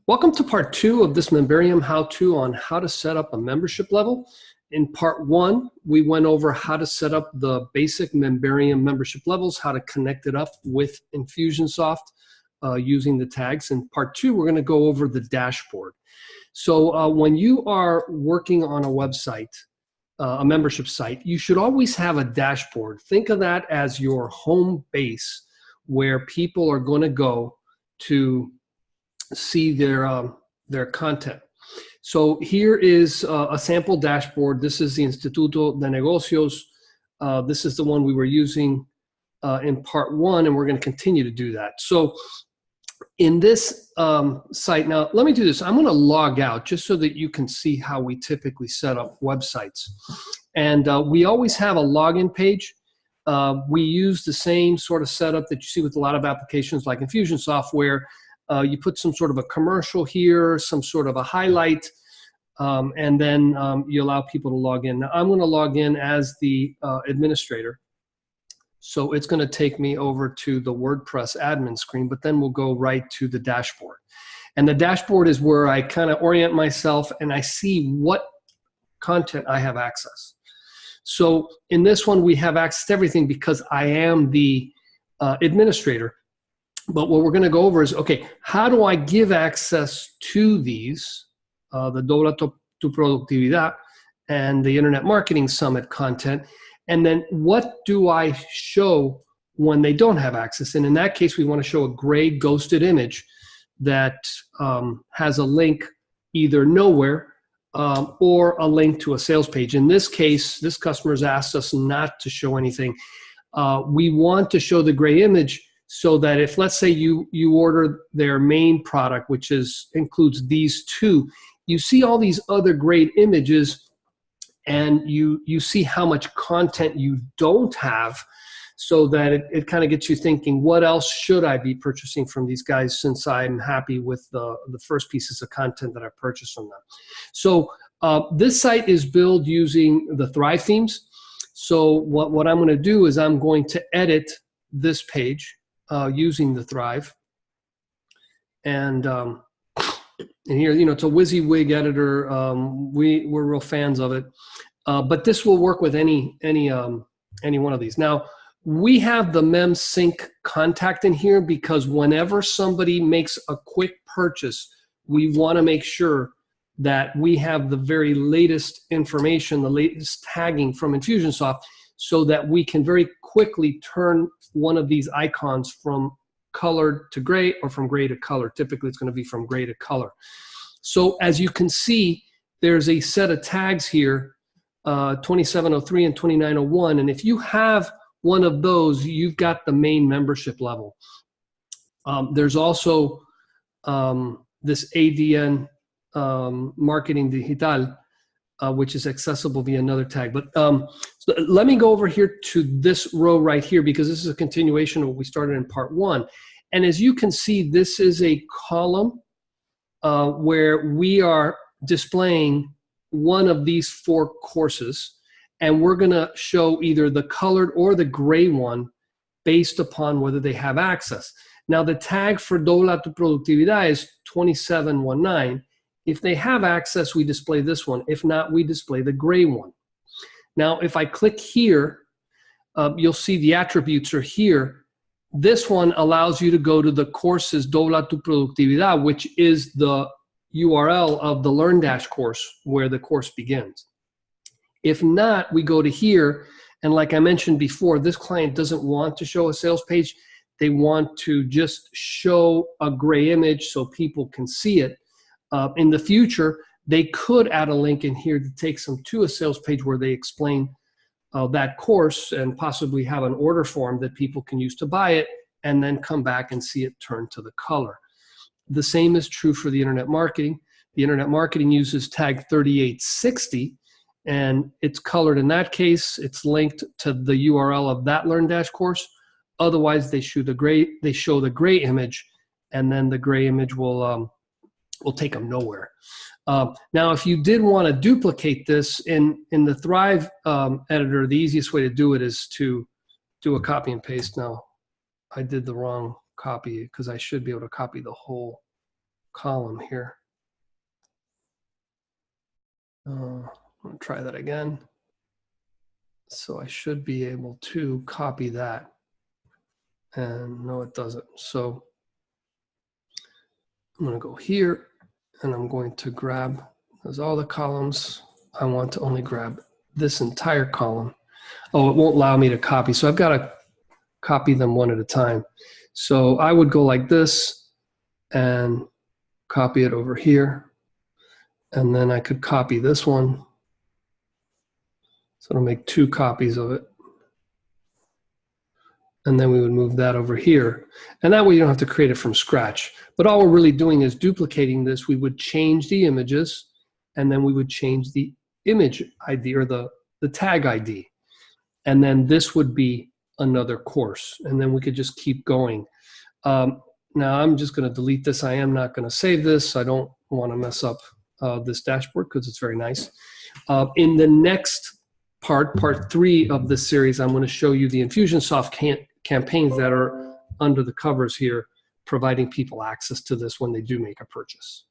Welcome to part 2 of this Memberium how-to on how to set up a membership level. In part 1, we went over how to set up the basic Memberium membership levels, how to connect it up with Infusionsoft using the tags. In part 2, we're going to go over the dashboard. So when you are working on a website, a membership site, you should always have a dashboard. Think of that as your home base where people are going to go to see their content. So here is a sample dashboard. This is the Instituto de Negocios. This is the one we were using in part 1, and we're going to continue to do that. So in this site, now let me do this. I'm going to log out just so that you can see how we typically set up websites. And we always have a login page. We use the same sort of setup that you see with a lot of applications like Infusionsoft, where you put some sort of a commercial here, some sort of a highlight, and then you allow people to log in. Now, I'm going to log in as the administrator. So it's going to take me over to the WordPress admin screen, but then we'll go right to the dashboard. And the dashboard is where I kind of orient myself and I see what content I have access. So in this one, we have access to everything because I am the administrator. But what we're going to go over is, okay, how do I give access to these, the Dobla tu Productividad and the Internet Marketing Summit content, and then what do I show when they don't have access? And in that case, we want to show a gray ghosted image that has a link either nowhere or a link to a sales page. In this case, this customer's asked us not to show anything. We want to show the gray image so that if, let's say, you order their main product, which includes these two, you see all these other great images and you see how much content you don't have, so that it kind of gets you thinking, what else should I be purchasing from these guys since I'm happy with the first pieces of content that I purchased from them. So this site is built using the Thrive themes. So what I'm going to do is I'm going to edit this page using the Thrive, and here, you know, it's a WYSIWYG editor. We're real fans of it, but this will work with any one of these. Now we have the MemSync contact in here because whenever somebody makes a quick purchase, we want to make sure that we have the very latest information, the latest tagging from Infusionsoft, so that we can very quickly turn one of these icons from colored to gray or from gray to color. Typically, it's going to be from gray to color. So as you can see, there's a set of tags here, 2703 and 2901. And if you have one of those, you've got the main membership level. There's also this ADN Marketing Digital, which is accessible via another tag. But so let me go over here to this row right here, because this is a continuation of what we started in part 1. And as you can see, this is a column where we are displaying one of these 4 courses, and we're going to show either the colored or the gray one based upon whether they have access. Now, the tag for Dobla tu Productividad is 2719. If they have access, we display this one. If not, we display the gray one. Now, if I click here, you'll see the attributes are here. This one allows you to go to the courses Dobla tu Productividad, which is the URL of the LearnDash course where the course begins. If not, we go to here, and like I mentioned before, this client doesn't want to show a sales page. They want to just show a gray image so people can see it. In the future, they could add a link in here that takes them to a sales page where they explain that course and possibly have an order form that people can use to buy it, and then come back and see it turn to the color. The same is true for the Internet Marketing. The Internet Marketing uses tag 3860, and it's colored in that case. It's linked to the URL of that LearnDash course. Otherwise, they show the gray image, and then the gray image will take them nowhere. Now, if you did want to duplicate this in the Thrive editor, the easiest way to do it is to do a copy and paste. Now, I did the wrong copy because I should be able to copy the whole column here. I'm going to try that again. So I should be able to copy that. And no, it doesn't. So I'm going to go here and I'm going to grab, there's all the columns. I want to only grab this entire column. Oh, it won't allow me to copy. So I've got to copy them one at a time. So I would go like this and copy it over here. And then I could copy this one. So it'll make 2 copies of it. And then we would move that over here. And that way you don't have to create it from scratch. But all we're really doing is duplicating this. We would change the images, and then we would change the image ID or the tag ID. And then this would be another course. And then we could just keep going. Now I'm just going to delete this. I am not going to save this. I don't want to mess up this dashboard because it's very nice. In the next part 3 of this series, I'm going to show you the Infusionsoft campaigns that are under the covers here, providing people access to this when they do make a purchase.